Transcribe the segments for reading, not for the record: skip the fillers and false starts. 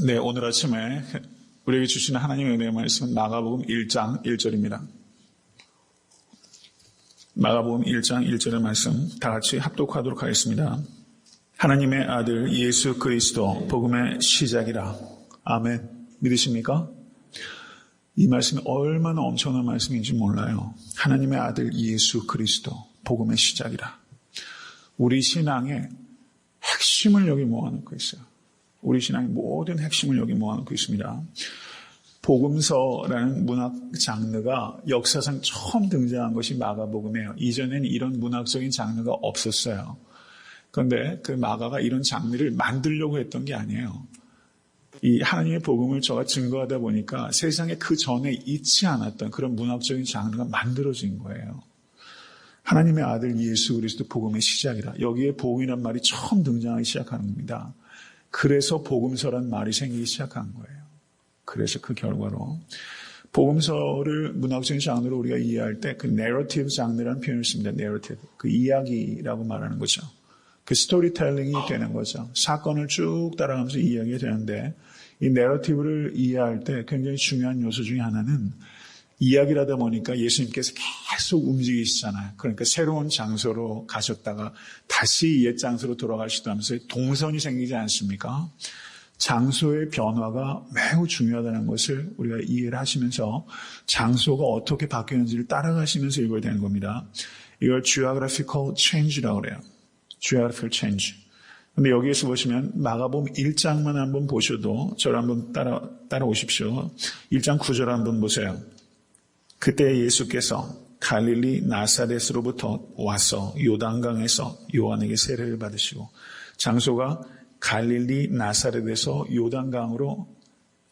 네, 오늘 아침에 우리에게 주시는 하나님의 은혜의 말씀은 마가복음 1장 1절입니다. 마가복음 1장 1절의 말씀 다 같이 합독하도록 하겠습니다. 하나님의 아들 예수 그리스도 복음의 시작이라. 아멘. 믿으십니까? 이 말씀이 얼마나 엄청난 말씀인지 몰라요. 하나님의 아들 예수 그리스도 복음의 시작이라. 우리 신앙의 핵심을 여기 모아놓고 있어요. 우리 신앙의 모든 핵심을 여기 모아놓고 있습니다. 복음서라는 문학 장르가 역사상 처음 등장한 것이 마가복음이에요. 이전에는 이런 문학적인 장르가 없었어요. 그런데 그 마가가 이런 장르를 만들려고 했던 게 아니에요. 이 하나님의 복음을 저가 증거하다 보니까 세상에 그 전에 있지 않았던 그런 문학적인 장르가 만들어진 거예요. 하나님의 아들 예수 그리스도 복음의 시작이라. 여기에 복음이란 말이 처음 등장하기 시작하는 겁니다. 그래서 복음서란 말이 생기기 시작한 거예요. 그래서 그 결과로 복음서를 문학적인 장르로 우리가 이해할 때 그 내러티브 장르라는 표현을 씁니다. 내러티브. 그 이야기라고 말하는 거죠. 그 스토리텔링이 되는 거죠. 사건을 쭉 따라가면서 이야기가 되는데 이 내러티브를 이해할 때 굉장히 중요한 요소 중에 하나는 이야기라다 보니까 예수님께서 계속 움직이시잖아요. 그러니까 새로운 장소로 가셨다가 다시 옛 장소로 돌아가시도 하면서 동선이 생기지 않습니까? 장소의 변화가 매우 중요하다는 것을 우리가 이해를 하시면서 장소가 어떻게 바뀌는지를 따라가시면서 읽어야 되는 겁니다. 이걸 geographical change라고 그래요. geographical change. 근데 여기에서 보시면 마가복음 1장만 한번 보셔도 저를 한번 따라오십시오. 1장 9절 한번 보세요. 그때 예수께서 갈릴리 나사렛으로부터 와서 요단강에서 요한에게 세례를 받으시고, 장소가 갈릴리 나사렛에서 요단강으로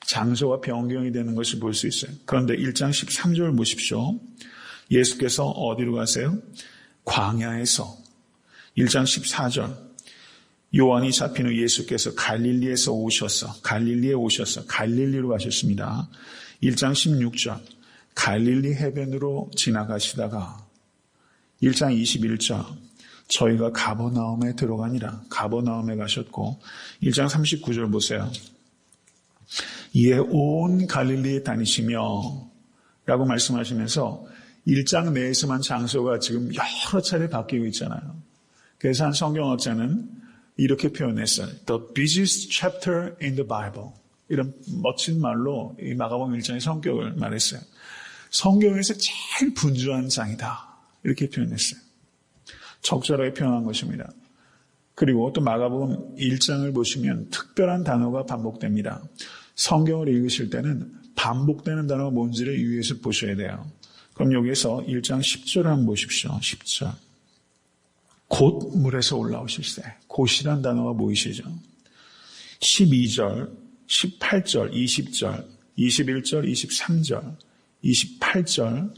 장소가 변경이 되는 것을 볼 수 있어요. 그런데 1장 13절 보십시오. 예수께서 어디로 가세요? 광야에서. 1장 14절 요한이 잡힌 후 예수께서 갈릴리에 오셔서 갈릴리로 가셨습니다. 1장 16절 갈릴리 해변으로 지나가시다가 1장 21절 저희가 가버나움에 들어가니라. 가버나움에 가셨고 1장 39절 보세요. 이에 온 갈릴리에 다니시며 라고 말씀하시면서 1장 내에서만 장소가 지금 여러 차례 바뀌고 있잖아요. 그래서 한 성경학자는 이렇게 표현했어요. The busiest chapter in the Bible. 이런 멋진 말로 이 마가복음 1장의 성격을 말했어요. 성경에서 제일 분주한 장이다. 이렇게 표현했어요. 적절하게 표현한 것입니다. 그리고 또 마가복음 1장을 보시면 특별한 단어가 반복됩니다. 성경을 읽으실 때는 반복되는 단어가 뭔지를 유의해서 보셔야 돼요. 그럼 여기에서 1장 10절을 한번 보십시오. 10절. 곧 물에서 올라오실세. 곧이란 단어가 보이시죠? 12절, 18절, 20절, 21절, 23절, 28절,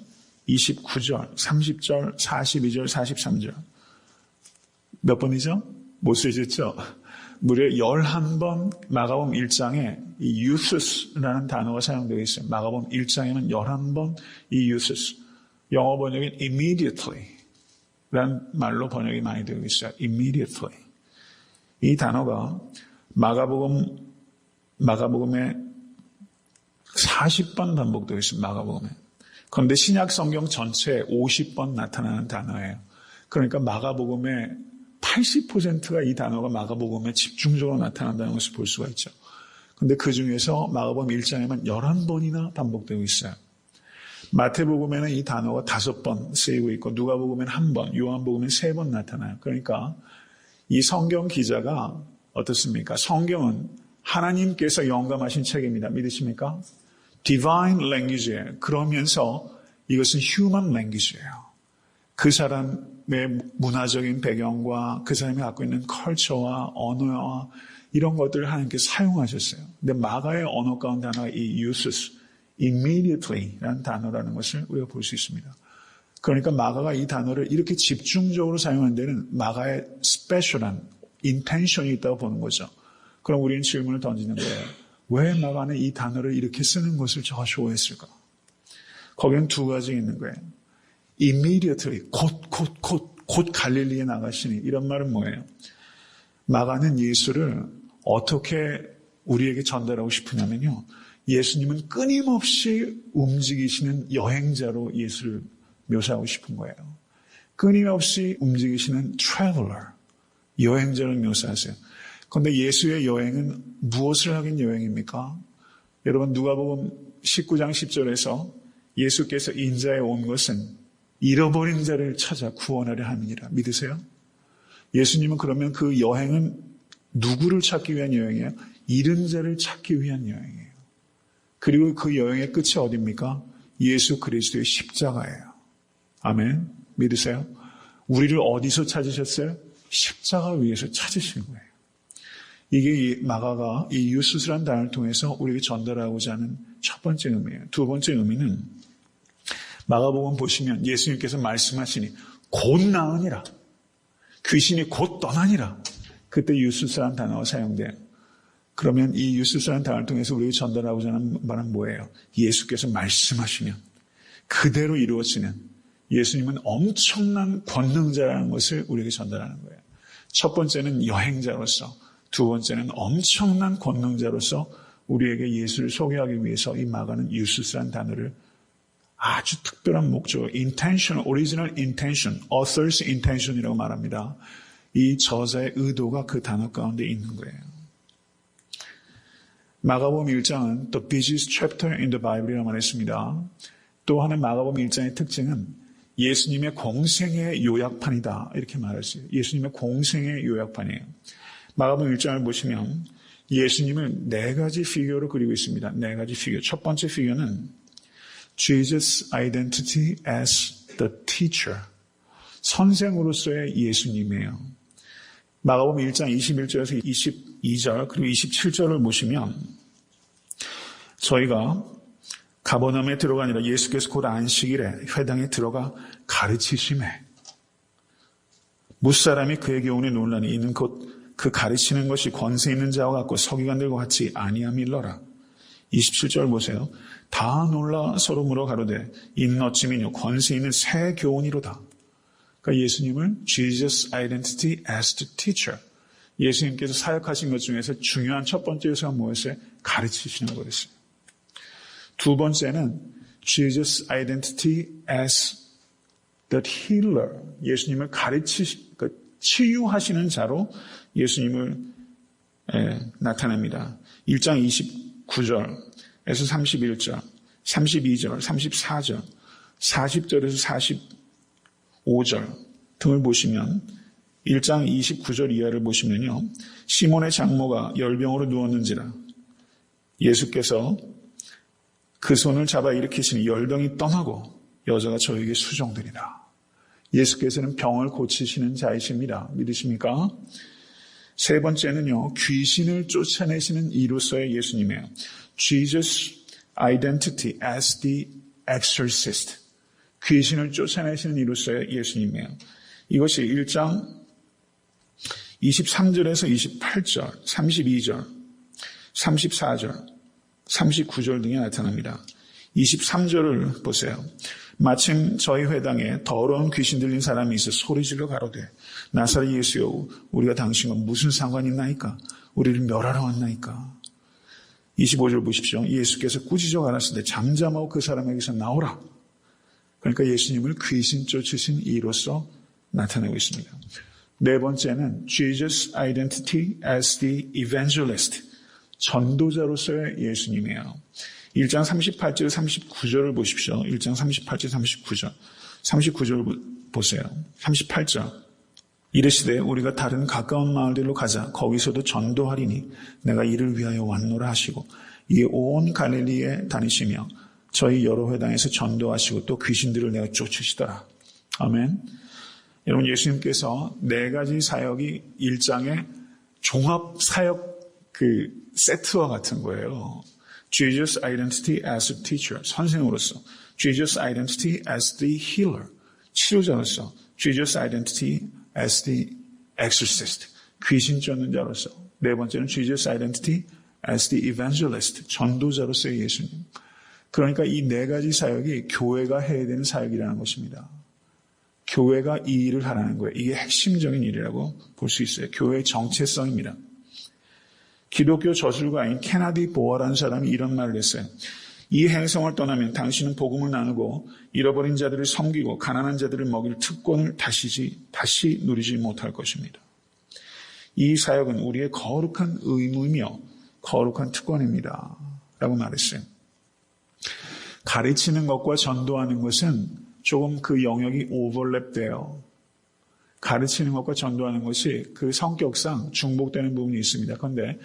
29절, 30절, 42절, 43절. 몇 번이죠? 못 쓰셨죠? 무려 11번 마가복음 1장에 이 유스라는 단어가 사용되어 있어요. 마가복음 1장에는 11번 이 유스. 영어 번역은 immediately 라는 말로 번역이 많이 되고 있어요. immediately. 이 단어가 마가복음에 40번 반복되고 있습니다. 마가복음에. 그런데 신약 성경 전체에 50번 나타나는 단어예요. 그러니까 마가복음의 80%가 이 단어가 마가복음에 집중적으로 나타난다는 것을 볼 수가 있죠. 그런데 그 중에서 마가복음 1장에만 11번이나 반복되고 있어요. 마태복음에는 이 단어가 5번 쓰이고 있고 누가복음에는 1번, 요한복음에는 3번 나타나요. 그러니까 이 성경 기자가 어떻습니까? 성경은 하나님께서 영감하신 책입니다. 믿으십니까? Divine language예요. 그러면서 이것은 human language예요. 그 사람의 문화적인 배경과 그 사람이 갖고 있는 컬처와 언어와 이런 것들을 하나님께서 사용하셨어요. 근데 마가의 언어 가운데 하나가 이 uses, immediately라는 단어라는 것을 우리가 볼 수 있습니다. 그러니까 마가가 이 단어를 이렇게 집중적으로 사용한 데는 마가의 스페셜한 인텐션이 있다고 보는 거죠. 그럼 우리는 질문을 던지는 거예요. 왜 마가는 이 단어를 이렇게 쓰는 것을 저가 좋아했을까? 거기는 두 가지 있는 거예요. immediately, 곧 갈릴리에 나가시니. 이런 말은 뭐예요? 마가는 예수를 어떻게 우리에게 전달하고 싶으냐면요. 예수님은 끊임없이 움직이시는 여행자로 예수를 묘사하고 싶은 거예요. 끊임없이 움직이시는 traveler, 여행자를 묘사하세요. 그런데 예수의 여행은 무엇을 하긴 여행입니까? 여러분 누가복음 19장 10절에서 예수께서 인자에 온 것은 잃어버린 자를 찾아 구원하려 함이니라. 믿으세요? 예수님은 그러면 그 여행은 누구를 찾기 위한 여행이에요? 잃은 자를 찾기 위한 여행이에요. 그리고 그 여행의 끝이 어디입니까? 예수 그리스도의 십자가예요. 아멘. 믿으세요? 우리를 어디서 찾으셨어요? 십자가 위에서 찾으신 거예요. 이게 마가가 이 유수스란 단어를 통해서 우리에게 전달하고자 하는 첫 번째 의미예요. 두 번째 의미는 마가복음 보시면 예수님께서 말씀하시니 곧 나으니라. 귀신이 곧 떠나니라. 그때 유수스란 단어가 사용돼요. 그러면 이 유수스란 단어를 통해서 우리에게 전달하고자 하는 말은 뭐예요? 예수께서 말씀하시면 그대로 이루어지는 예수님은 엄청난 권능자라는 것을 우리에게 전달하는 거예요. 첫 번째는 여행자로서, 두 번째는 엄청난 권능자로서 우리에게 예수를 소개하기 위해서 이 마가는 유수스란 단어를 아주 특별한 목적으로 intentional, original intention, author's intention이라고 말합니다. 이 저자의 의도가 그 단어 가운데 있는 거예요. 마가복음 1장은 the busiest chapter in the Bible이라고 말했습니다. 또 하나 마가복음 1장의 특징은 예수님의 공생의 요약판이다 이렇게 말할 수 있어요. 예수님의 공생의 요약판이에요. 마가복음 1장을 보시면 예수님을 네 가지 피규어로 그리고 있습니다. 네 가지 피규어. 첫 번째 피규어는 Jesus' identity as the teacher. 선생으로서의 예수님이에요. 마가복음 1장 21절에서 22절 그리고 27절을 보시면 저희가 가버나움에 들어가니라 예수께서 곧 안식일에 회당에 들어가 가르치심에 무사람이 그에게 오니 논란이 이는 곧 그 가르치는 것이 권세 있는 자와 같고 서기관들과 같이 아니함일러라. 27절 보세요. 다 놀라 서로 물어 가로되 이는 어찌미뇨 권세 있는 새 교훈이로다. 그러니까 예수님을 Jesus' identity as the teacher. 예수님께서 사역하신 것 중에서 중요한 첫 번째 요소가 뭐였어요? 가르치시는 거였어요. 두 번째는 Jesus' identity as the healer. 예수님을 치유하시는 자로 예수님을 나타냅니다. 1장 29절에서 31절, 32절, 34절, 40절에서 45절 등을 보시면 1장 29절 이하를 보시면요. 시몬의 장모가 열병으로 누웠는지라 예수께서 그 손을 잡아 일으키시니 열병이 떠나고 여자가 저에게 수종되니라. 예수께서는 병을 고치시는 자이십니다. 믿으십니까? 세 번째는요. 귀신을 쫓아내시는 이로서의 예수님이에요. Jesus' identity as the exorcist. 귀신을 쫓아내시는 이로서의 예수님이에요. 이것이 1장 23절에서 28절, 32절, 34절, 39절 등에 나타납니다. 23절을 보세요. 마침 저희 회당에 더러운 귀신 들린 사람이 있어 소리질러 가로되 나사렛 예수여 우리가 당신과 무슨 상관이 있나이까? 우리를 멸하러 왔나이까? 25절 보십시오. 예수께서 꾸짖어 가라사대 잠잠하고 그 사람에게서 나오라. 그러니까 예수님을 귀신 쫓으신 이로서 나타내고 있습니다. 네 번째는 Jesus' identity as the evangelist. 전도자로서의 예수님이에요. 1장 38절 39절을 보십시오. 1장 38절 39절. 39절 보세요. 38절. 이르시되 우리가 다른 가까운 마을들로 가자. 거기서도 전도하리니 내가 이를 위하여 왔노라 하시고 이에 온 갈릴리에 다니시며 저희 여러 회당에서 전도하시고 또 귀신들을 내가 쫓으시더라. 아멘. 여러분 예수님께서 네 가지 사역이 일장의 종합 사역 세트와 같은 거예요. Jesus' identity as a teacher, 선생으로서. Jesus' identity as the healer, 치료자로서. Jesus' identity as the exorcist, 귀신 쫓는 자로서. 네 번째는 Jesus' identity as the evangelist, 전도자로서의 예수님. 그러니까 이 네 가지 사역이 교회가 해야 되는 사역이라는 것입니다. 교회가 이 일을 하라는 거예요. 이게 핵심적인 일이라고 볼 수 있어요. 교회의 정체성입니다. 기독교 저술가인 케나디 보어라는 사람이 이런 말을 했어요. 이 행성을 떠나면 당신은 복음을 나누고 잃어버린 자들을 섬기고 가난한 자들을 먹일 특권을 다시 누리지 못할 것입니다. 이 사역은 우리의 거룩한 의무이며 거룩한 특권입니다. 라고 말했어요. 가르치는 것과 전도하는 것은 조금 그 영역이 오버랩돼요. 가르치는 것과 전도하는 것이 그 성격상 중복되는 부분이 있습니다. 그런데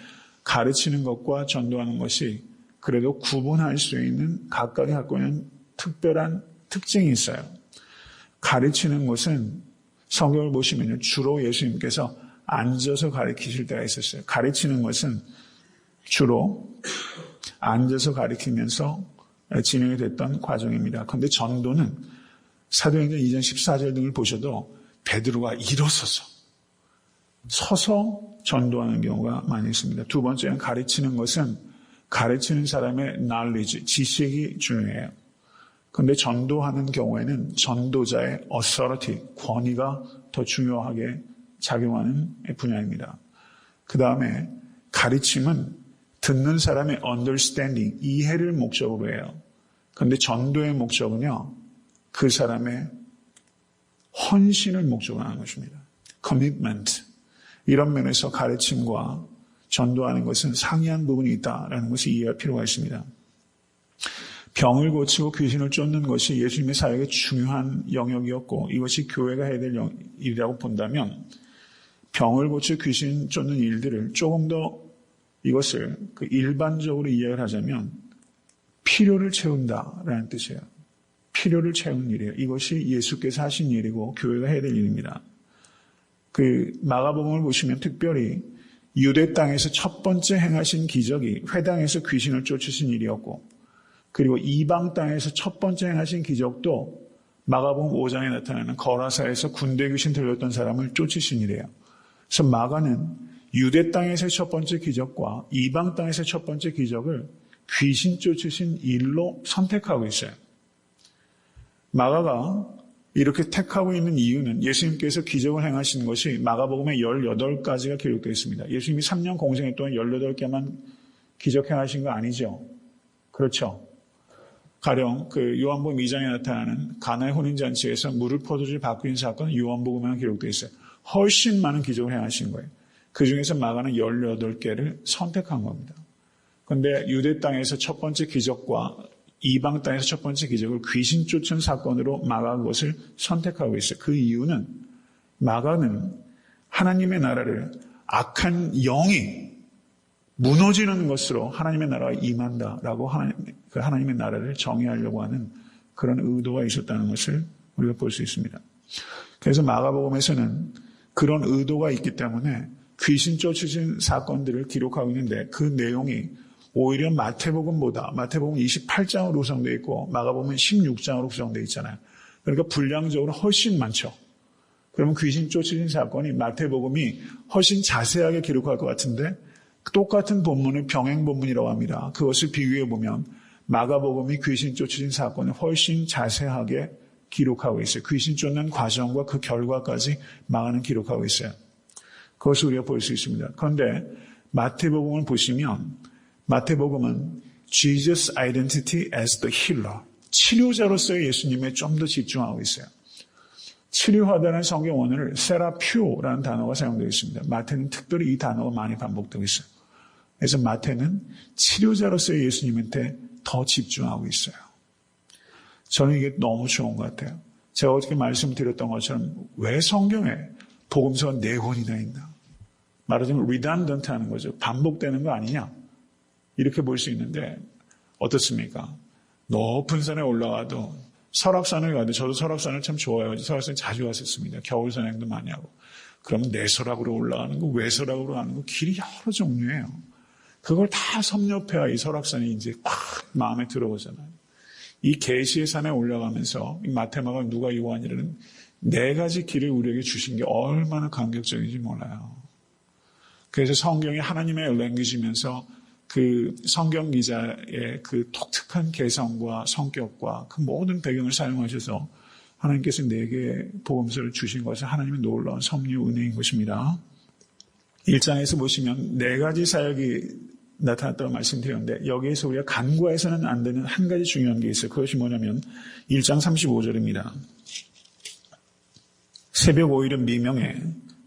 가르치는 것과 전도하는 것이 그래도 구분할 수 있는 각각이 갖고 있는 특별한 특징이 있어요. 가르치는 것은 성경을 보시면 주로 예수님께서 앉아서 가르치실 때가 있었어요. 가르치는 것은 주로 앉아서 가르치면서 진행이 됐던 과정입니다. 그런데 전도는 사도행전 2장 14절 등을 보셔도 베드로가 일어서서 서서 전도하는 경우가 많이 있습니다. 두 번째는 가르치는 것은 가르치는 사람의 knowledge, 지식이 중요해요. 그런데 전도하는 경우에는 전도자의 authority, 권위가 더 중요하게 작용하는 분야입니다. 그 다음에 가르침은 듣는 사람의 understanding, 이해를 목적으로 해요. 그런데 전도의 목적은요, 그 사람의 헌신을 목적으로 하는 것입니다. commitment. 이런 면에서 가르침과 전도하는 것은 상이한 부분이 있다는 것을 이해할 필요가 있습니다. 병을 고치고 귀신을 쫓는 것이 예수님의 사역의 중요한 영역이었고 이것이 교회가 해야 될 일이라고 본다면 병을 고치고 귀신 쫓는 일들을 조금 더 이것을 일반적으로 이해를 하자면 필요를 채운다라는 뜻이에요. 필요를 채우는 일이에요. 이것이 예수께서 하신 일이고 교회가 해야 될 일입니다. 마가복음을 보시면 특별히 유대 땅에서 첫 번째 행하신 기적이 회당에서 귀신을 쫓으신 일이었고 그리고 이방 땅에서 첫 번째 행하신 기적도 마가복음 5장에 나타나는 거라사에서 군대 귀신 들렸던 사람을 쫓으신 일이에요. 그래서 마가는 유대 땅에서의 첫 번째 기적과 이방 땅에서의 첫 번째 기적을 귀신 쫓으신 일로 선택하고 있어요. 마가가 이렇게 택하고 있는 이유는 예수님께서 기적을 행하신 것이 마가복음에 18가지가 기록되어 있습니다. 예수님이 3년 공생애 동안 18개만 기적 행하신 거 아니죠? 그렇죠? 가령 요한복음 2장에 나타나는 가나의 혼인잔치에서 물을 포도주로 바꾸는 사건은 요한복음에만 기록되어 있어요. 훨씬 많은 기적을 행하신 거예요. 그 중에서 마가는 18개를 선택한 겁니다. 그런데 유대 땅에서 첫 번째 기적과 이방 땅에서 첫 번째 기적을 귀신 쫓은 사건으로 마가가 그것을 선택하고 있어요. 그 이유는 마가는 하나님의 나라를 악한 영이 무너지는 것으로 하나님의 나라가 임한다라고 하나님의 나라를 정의하려고 하는 그런 의도가 있었다는 것을 우리가 볼 수 있습니다. 그래서 마가복음에서는 그런 의도가 있기 때문에 귀신 쫓으신 사건들을 기록하고 있는데 그 내용이 오히려 마태복음보다 마태복음 28장으로 구성되어 있고 마가복음은 16장으로 구성되어 있잖아요. 그러니까 분량적으로 훨씬 많죠. 그러면 귀신 쫓으신 사건이 마태복음이 훨씬 자세하게 기록할 것 같은데 똑같은 본문을 병행본문이라고 합니다. 그것을 비교해 보면 마가복음이 귀신 쫓으신 사건을 훨씬 자세하게 기록하고 있어요. 귀신 쫓는 과정과 그 결과까지 마가는 기록하고 있어요. 그것을 우리가 볼 수 있습니다. 그런데 마태복음을 보시면 마태복음은 Jesus identity as the healer, 치료자로서의 예수님에 좀 더 집중하고 있어요. 치료하다는 성경 원어를 세라퓨라는 단어가 사용되어 있습니다. 마태는 특별히 이 단어가 많이 반복되고 있어요. 그래서 마태는 치료자로서의 예수님한테 더 집중하고 있어요. 저는 이게 너무 좋은 것 같아요. 제가 어떻게 말씀드렸던 것처럼 왜 성경에 복음서가 4권이나 있나? 말하자면 redundant 하는 거죠. 반복되는 거 아니냐? 이렇게 볼 수 있는데 어떻습니까? 높은 산에 올라가도 설악산을 가도 저도 설악산을 참 좋아해요. 설악산 자주 갔었습니다. 겨울 산행도 많이 하고. 그럼 내설악으로 올라가는 거, 외설악으로 가는 거 길이 여러 종류예요. 그걸 다 섭렵해야 이 설악산이 이제 딱 마음에 들어오잖아요. 이 계시의 산에 올라가면서 이 마테마가 누가 요한이라는 4가지 길을 우리에게 주신 게 얼마나 감격적인지 몰라요. 그래서 성경이 하나님의 랭귀지면서 그 성경 기자의 그 독특한 개성과 성격과 그 모든 배경을 사용하셔서 하나님께서 4개의 복음서를 주신 것은 하나님의 놀라운 섭리 은혜인 것입니다. 1장에서 보시면 4가지 사역이 나타났다고 말씀드렸는데 여기에서 우리가 간과해서는 안 되는 한 가지 중요한 게 있어요. 그것이 뭐냐면 1장 35절입니다. 새벽 5일은 미명에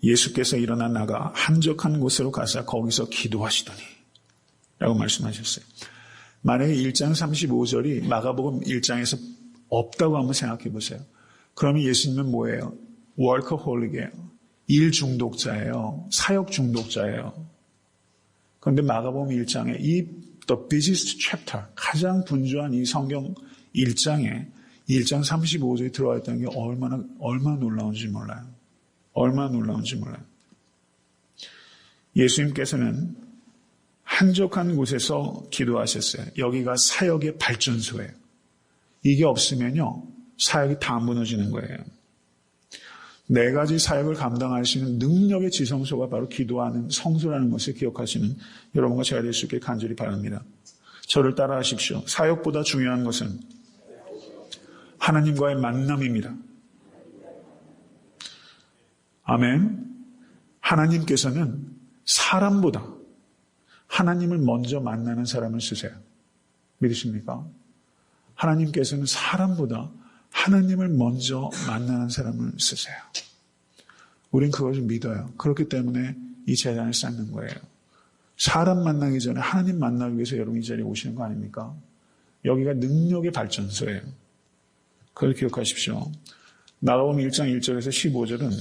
예수께서 일어나 나가 한적한 곳으로 가사 거기서 기도하시더니 라고 말씀하셨어요. 만약에 1장 35절이 마가복음 1장에서 없다고 한번 생각해 보세요. 그러면 예수님은 뭐예요? 워커홀릭이에요. 일 중독자예요. 사역 중독자예요. 그런데 마가복음 1장에 이 The busiest chapter, 가장 분주한 이 성경 1장에 1장 35절에 들어와 있다는 게 얼마나 놀라운지 몰라요. 얼마나 놀라운지 몰라요. 예수님께서는 한적한 곳에서 기도하셨어요. 여기가 사역의 발전소예요. 이게 없으면요, 사역이 다 무너지는 거예요. 4가지 사역을 감당할 수 있는 능력의 지성소가 바로 기도하는 성소라는 것을 기억하시는 여러분과 제가 될 수 있게 간절히 바랍니다. 저를 따라하십시오. 사역보다 중요한 것은 하나님과의 만남입니다. 아멘. 하나님께서는 사람보다 하나님을 먼저 만나는 사람을 쓰세요. 믿으십니까? 하나님께서는 사람보다 하나님을 먼저 만나는 사람을 쓰세요. 우린 그것을 믿어요. 그렇기 때문에 이 재단을 쌓는 거예요. 사람 만나기 전에 하나님 만나기 위해서 여러분 이 자리에 오시는 거 아닙니까? 여기가 능력의 발전소예요. 그걸 기억하십시오. 마가복음 1장 1절에서 15절은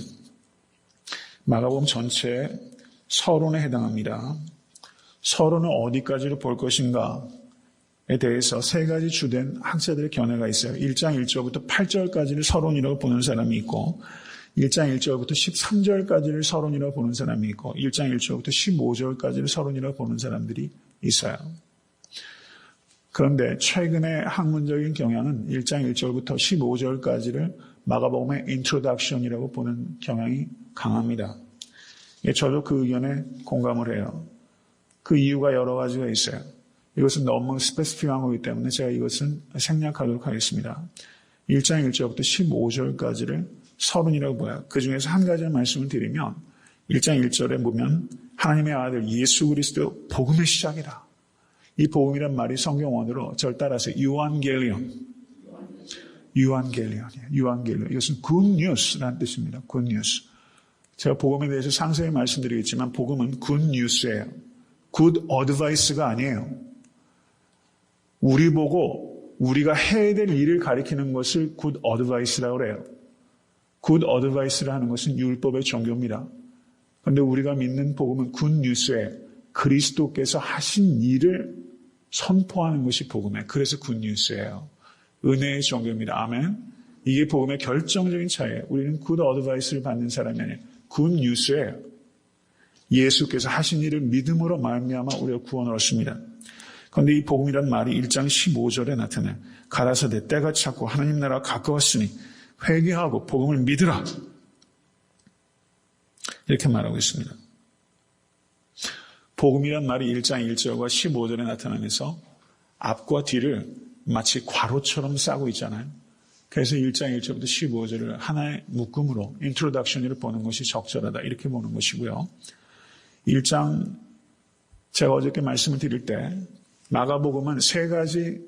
마가복음 전체의 서론에 해당합니다. 서론을 어디까지로 볼 것인가에 대해서 3가지 주된 학자들의 견해가 있어요. 1장 1절부터 8절까지를 서론이라고 보는 사람이 있고 1장 1절부터 13절까지를 서론이라고 보는 사람이 있고 1장 1절부터 15절까지를 서론이라고 보는 사람들이 있어요. 그런데 최근의 학문적인 경향은 1장 1절부터 15절까지를 마가복음의 인트로덕션이라고 보는 경향이 강합니다. 저도 그 의견에 공감을 해요. 그 이유가 여러 가지가 있어요. 이것은 너무 스페시픽한 거기 때문에 제가 이것은 생략하도록 하겠습니다. 1장 1절부터 15절까지를 서론이라고 봐요. 그 중에서 한 가지 말씀을 드리면 1장 1절에 보면 하나님의 아들 예수 그리스도 복음의 시작이다. 이 복음이란 말이 성경 원어로 절 따라서 유안겔리온. 이것은 굿뉴스라는 뜻입니다. 굿뉴스. 제가 복음에 대해서 상세히 말씀드리겠지만 복음은 굿뉴스예요. 굿 어드바이스가 아니에요. 우리 보고 우리가 해야 될 일을 가리키는 것을 굿 어드바이스라고 그래요. 굿 어드바이스를 하는 것은 율법의 종교입니다. 그런데 우리가 믿는 복음은 굿뉴스에 그리스도께서 하신 일을 선포하는 것이 복음이에요. 그래서 굿뉴스예요. 은혜의 종교입니다. 아멘. 이게 복음의 결정적인 차이예요. 우리는 굿 어드바이스를 받는 사람이 아니에요. 굿뉴스예요. 예수께서 하신 일을 믿음으로 말미암아 우리가 구원을 얻습니다. 그런데 이 복음이란 말이 1장 15절에 나타나요. 가라사대 때가 찼고 하나님 나라가 가까웠으니 회개하고 복음을 믿으라. 이렇게 말하고 있습니다. 복음이란 말이 1장 1절과 15절에 나타나면서 앞과 뒤를 마치 괄호처럼 싸고 있잖아요. 그래서 1장 1절부터 15절을 하나의 묶음으로 인트로덕션으로 보는 것이 적절하다. 이렇게 보는 것이고요. 1장 제가 어저께 말씀을 드릴 때 마가복음은 3가지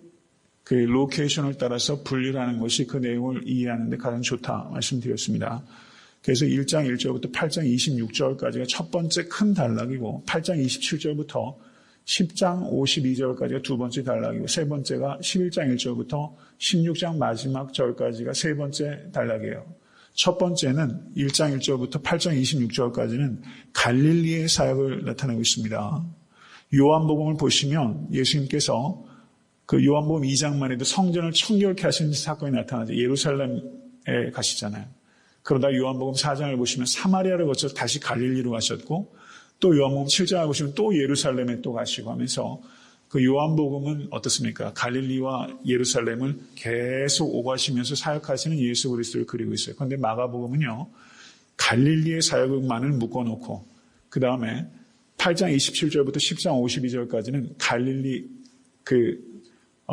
그 로케이션을 따라서 분류를 하는 것이 그 내용을 이해하는 데 가장 좋다 말씀드렸습니다. 그래서 1장 1절부터 8장 26절까지가 첫 번째 큰 단락이고 8장 27절부터 10장 52절까지가 두 번째 단락이고 세 번째가 11장 1절부터 16장 마지막 절까지가 세 번째 단락이에요. 첫 번째는 1장 1절부터 8장 26절까지는 갈릴리의 사역을 나타내고 있습니다. 요한복음을 보시면 예수님께서 그 요한복음 2장만 해도 성전을 청결케 하시는 사건이 나타나죠. 예루살렘에 가시잖아요. 그러다 요한복음 4장을 보시면 사마리아를 거쳐서 다시 갈릴리로 가셨고 또 요한복음 7장을 보시면 또 예루살렘에 또 가시고 하면서 그 요한복음은 어떻습니까? 갈릴리와 예루살렘을 계속 오가시면서 사역하시는 예수 그리스도를 그리고 있어요. 그런데 마가복음은요. 갈릴리의 사역만을 묶어놓고 그 다음에 8장 27절부터 10장 52절까지는 갈릴리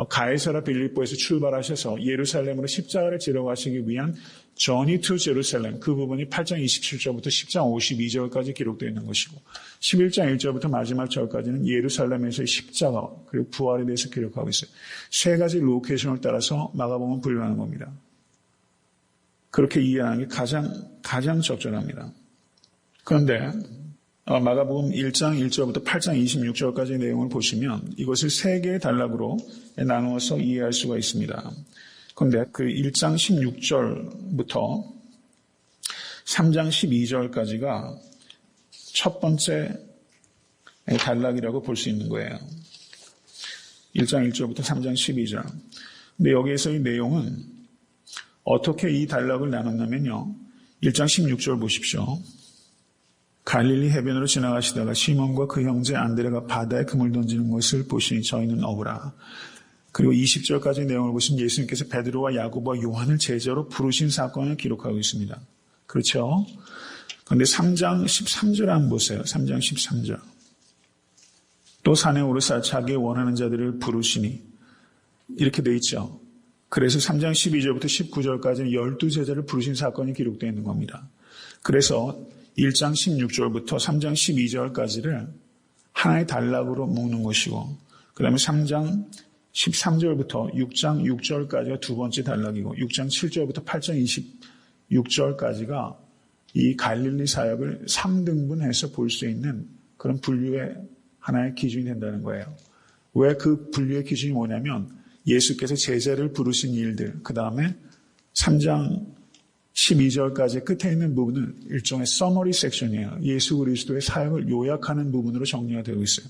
가이사라 빌립보에서 출발하셔서 예루살렘으로 십자가를 지러 가시기 위한 Journey to Jerusalem, 그 부분이 8장 27절부터 10장 52절까지 기록되어 있는 것이고 11장 1절부터 마지막 절까지는 예루살렘에서의 십자가 그리고 부활에 대해서 기록하고 있어요. 세 가지 로케이션을 따라서 마가복음은 분류하는 겁니다. 그렇게 이해하는 게 가장 적절합니다. 그런데 마가복음 1장 1절부터 8장 26절까지의 내용을 보시면 이것을 세 개의 단락으로 나누어서 이해할 수가 있습니다. 그런데 그 1장 16절부터 3장 12절까지가 첫 번째 단락이라고 볼 수 있는 거예요. 1장 1절부터 3장 12절. 근데 여기에서 이 내용은 어떻게 이 단락을 나눴냐면요. 1장 16절 보십시오. 갈릴리 해변으로 지나가시다가 시몬과 그 형제 안드레가 바다에 그물 던지는 것을 보시니 저희는 어부라. 그리고 20절까지 내용을 보시면 예수님께서 베드로와 야고보와 요한을 제자로 부르신 사건을 기록하고 있습니다. 그렇죠? 그런데 3장 13절 한번 보세요. 3장 13절. 또 산에 오르사 자기 원하는 자들을 부르시니 이렇게 돼 있죠. 그래서 3장 12절부터 19절까지는 12제자를 부르신 사건이 기록되어 있는 겁니다. 그래서 1장 16절부터 3장 12절까지를 하나의 단락으로 묶는 것이고 그 다음에 3장 13절부터 6장 6절까지가 두 번째 단락이고 6장 7절부터 8장 26절까지가 이 갈릴리 사역을 3등분해서 볼 수 있는 그런 분류의 하나의 기준이 된다는 거예요. 왜 그 분류의 기준이 뭐냐면 예수께서 제자를 부르신 일들, 그 다음에 3장 12절까지 끝에 있는 부분은 일종의 서머리 섹션이에요. 예수 그리스도의 사역을 요약하는 부분으로 정리가 되고 있어요.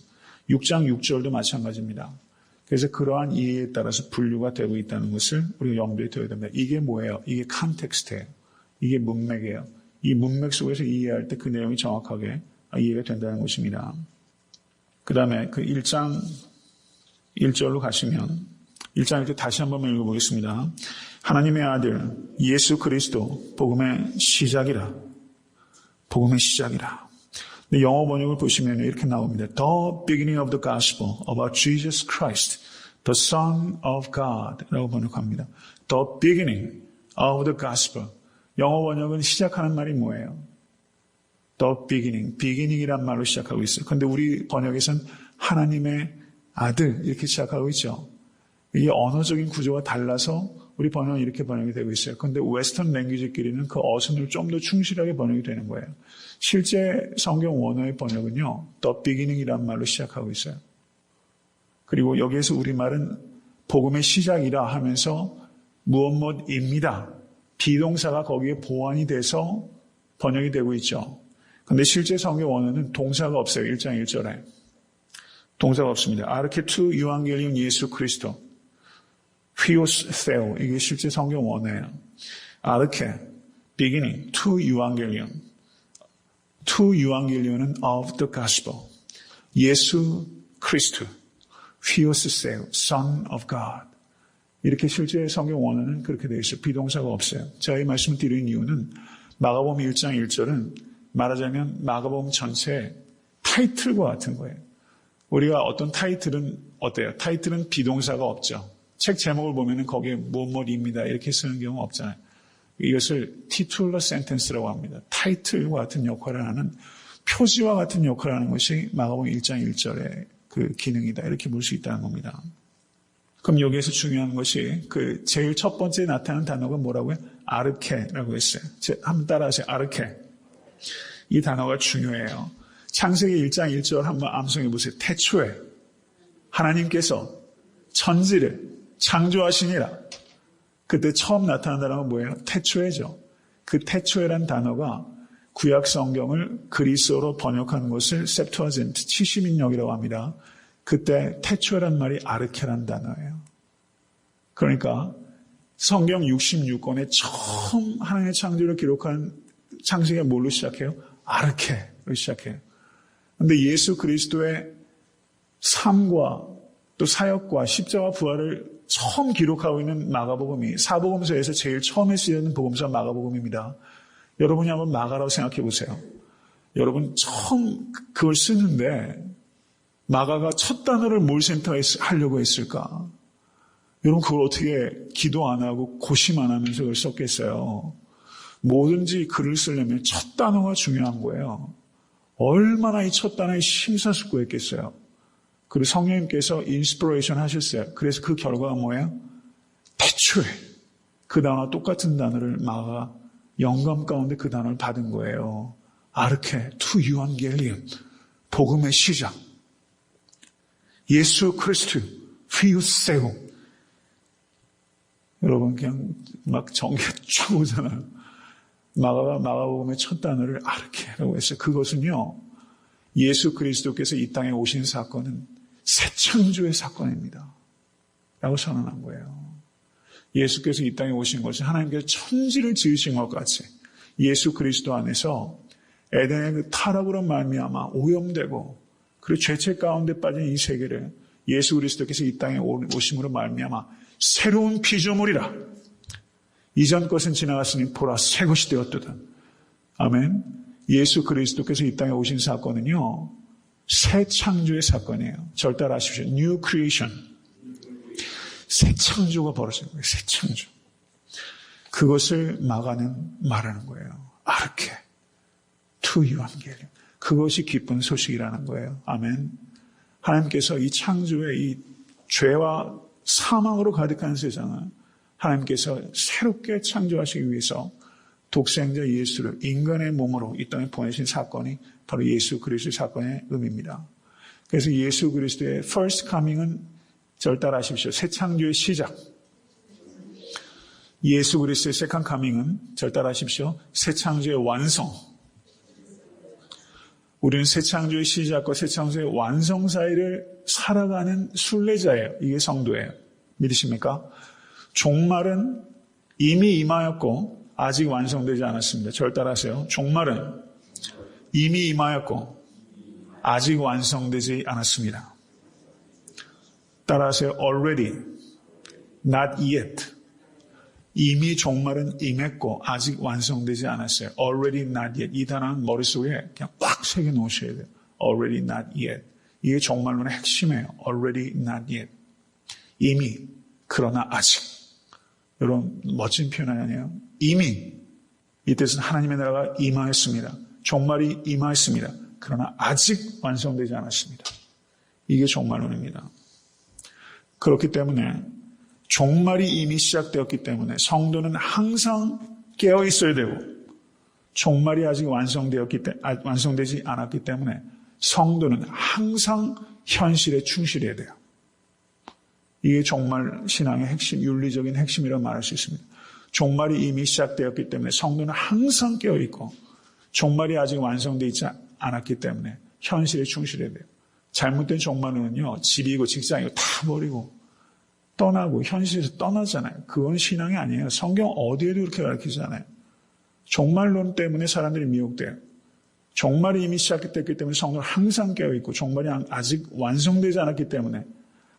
6장 6절도 마찬가지입니다. 그래서 그러한 이해에 따라서 분류가 되고 있다는 것을 우리가 염두에 둬야 됩니다. 이게 뭐예요? 이게 컨텍스트예요. 이게 문맥이에요. 이 문맥 속에서 이해할 때 그 내용이 정확하게 이해가 된다는 것입니다. 그 다음에 그 1장 1절로 가시면 1장 1절 다시 한번 읽어보겠습니다. 하나님의 아들 예수 그리스도 복음의 시작이라. 복음의 시작이라. 근데 영어 번역을 보시면 이렇게 나옵니다. The beginning of the gospel about Jesus Christ, the Son of God 라고 번역합니다. The beginning of the gospel. 영어 번역은 시작하는 말이 뭐예요? The beginning, beginning이란 말로 시작하고 있어요. 그런데 우리 번역에서는 하나님의 아들 이렇게 시작하고 있죠. 이게 언어적인 구조가 달라서 우리 번역은 이렇게 번역이 되고 있어요. 그런데 웨스턴 랭귀지끼리는 그 어순을 좀 더 충실하게 번역이 되는 거예요. 실제 성경 원어의 번역은요. The beginning이란 말로 시작하고 있어요. 그리고 여기에서 우리말은 복음의 시작이라 하면서 무엇무엇입니다. 비동사가 거기에 보완이 돼서 번역이 되고 있죠. 그런데 실제 성경 원어는 동사가 없어요. 1장 1절에. 동사가 없습니다. 아르케 투 유앙겔리온 예수 그리스도. 휘오스 세오. 이게 실제 성경 원어예요. 아르케, beginning, to euangelion. to euangelion은 of the gospel. 예수 그리스도. 휘오스 세오, son of God. 이렇게 실제 성경 원어는 그렇게 되어 있어요. 비동사가 없어요. 제가 이 말씀을 드린 이유는 마가복음 1장 1절은 말하자면 마가복음 전체의 타이틀과 같은 거예요. 우리가 어떤 타이틀은 어때요? 타이틀은 비동사가 없죠. 책 제목을 보면은 거기에 무엇무엇입니다 이렇게 쓰는 경우가 없잖아요. 이것을 titular sentence라고 합니다. 타이틀과 같은 역할을 하는 표지와 같은 역할을 하는 것이 마가복음 1장 1절의 그 기능이다 이렇게 볼 수 있다는 겁니다. 그럼 여기에서 중요한 것이 그 제일 첫 번째 나타나는 단어가 뭐라고요? 아르케라고 했어요. 한번 따라하세요. 아르케. 이 단어가 중요해요. 창세기 1장 1절 한번 암송해 보세요. 태초에 하나님께서 천지를 창조하시니라. 그때 처음 나타난 단어가 뭐예요? 태초에죠. 그 태초에란 단어가 구약 성경을 그리스어로 번역한 것을 septuagint 70인역이라고 합니다. 그때 태초에란 말이 아르케란 단어예요. 그러니까 성경 66권에 처음 하나님의 창조를 기록한 창세기가 뭘로 시작해요? 아르케로 시작해요. 그런데 예수 그리스도의 삶과 또 사역과 십자가 부활을 처음 기록하고 있는 마가복음이 사복음서에서 제일 처음에 쓰여진 복음서 마가복음입니다. 여러분이 한번 마가라고 생각해 보세요. 여러분 처음 그걸 쓰는데 마가가 첫 단어를 뭘 센터하려고 했을까? 여러분 그걸 어떻게 기도 안 하고 고심 안 하면서 그걸 썼겠어요? 뭐든지 글을 쓰려면 첫 단어가 중요한 거예요. 얼마나 이 첫 단어에 심사숙고했겠어요. 그리고 성령님께서 인스피레이션 하셨어요. 그래서 그 결과가 뭐예요? 대초에 그 단어와 똑같은 단어를 마가가 영감 가운데 그 단어를 받은 거예요. 아르케 투 유한겔리온, 복음의 시작. 예수 그리스도 피우세고. 여러분 그냥 막 전기가 쫙 오잖아요. 마가가 마가복음의 첫 단어를 아르케라고 했어요. 그것은요, 예수 그리스도께서 이 땅에 오신 사건은 새 창조의 사건입니다. 라고 선언한 거예요. 예수께서 이 땅에 오신 것은 하나님께서 천지를 지으신 것 같이 예수 그리스도 안에서 에덴의 그 타락으로 말미암아 오염되고 그리고 죄책 가운데 빠진 이 세계를 예수 그리스도께서 이 땅에 오심으로 말미암아 새로운 피조물이라. 이전 것은 지나갔으니 보라 새 것이 되었도다. 아멘. 예수 그리스도께서 이 땅에 오신 사건은요, 새 창조의 사건이에요. 절대하십시오. New creation. 새 창조가 벌어진 거예요. 새 창조. 그것을 마가는 말하는 거예요. 아르케 투 유한겔리온. 그것이 기쁜 소식이라는 거예요. 아멘. 하나님께서 이 창조의 이 죄와 사망으로 가득한 세상을 하나님께서 새롭게 창조하시기 위해서 독생자 예수를 인간의 몸으로 이 땅에 보내신 사건이 바로 예수 그리스도의 사건의 의미입니다. 그래서 예수 그리스도의 first coming은 절따라하십시오. 새 창조의 시작. 예수 그리스도의 second coming은 절따라하십시오. 새 창조의 완성. 우리는 새 창조의 시작과 새 창조의 완성 사이를 살아가는 순례자예요. 이게 성도예요. 믿으십니까? 종말은 이미 임하였고 아직 완성되지 않았습니다. 저를 따라하세요. 종말은 이미 임하였고 아직 완성되지 않았습니다. 따라하세요. Already, not yet. 이미 종말은 임했고 아직 완성되지 않았어요. Already, not yet. 이 단어는 머릿속에 그냥 꽉 새겨 놓으셔야 돼요. Already, not yet. 이게 종말론의 핵심이에요. Already, not yet. 이미, 그러나 아직. 여러분 멋진 표현 아니에요? 이미 이 뜻은 하나님의 나라가 임하였습니다. 종말이 임하였습니다. 그러나 아직 완성되지 않았습니다. 이게 종말론입니다. 그렇기 때문에 종말이 이미 시작되었기 때문에 성도는 항상 깨어 있어야 되고 종말이 아직 완성되지 않았기 때문에 성도는 항상 현실에 충실해야 돼요. 이게 종말 신앙의 핵심, 윤리적인 핵심이라고 말할 수 있습니다. 종말이 이미 시작되었기 때문에 성도는 항상 깨어있고 종말이 아직 완성되지 않았기 때문에 현실에 충실해야 돼요. 잘못된 종말은요, 집이고 직장이고 다 버리고 떠나고 현실에서 떠나잖아요. 그건 신앙이 아니에요. 성경 어디에도 그렇게 가르치잖아요. 종말론 때문에 사람들이 미혹돼요. 종말이 이미 시작됐기 때문에 성도는 항상 깨어있고 종말이 아직 완성되지 않았기 때문에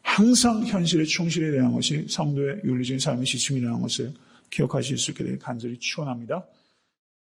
항상 현실에 충실해야 되는 것이 성도의 윤리적인 삶의 지침이라는 것을 기억하실 수 있게 되길 간절히 축원합니다.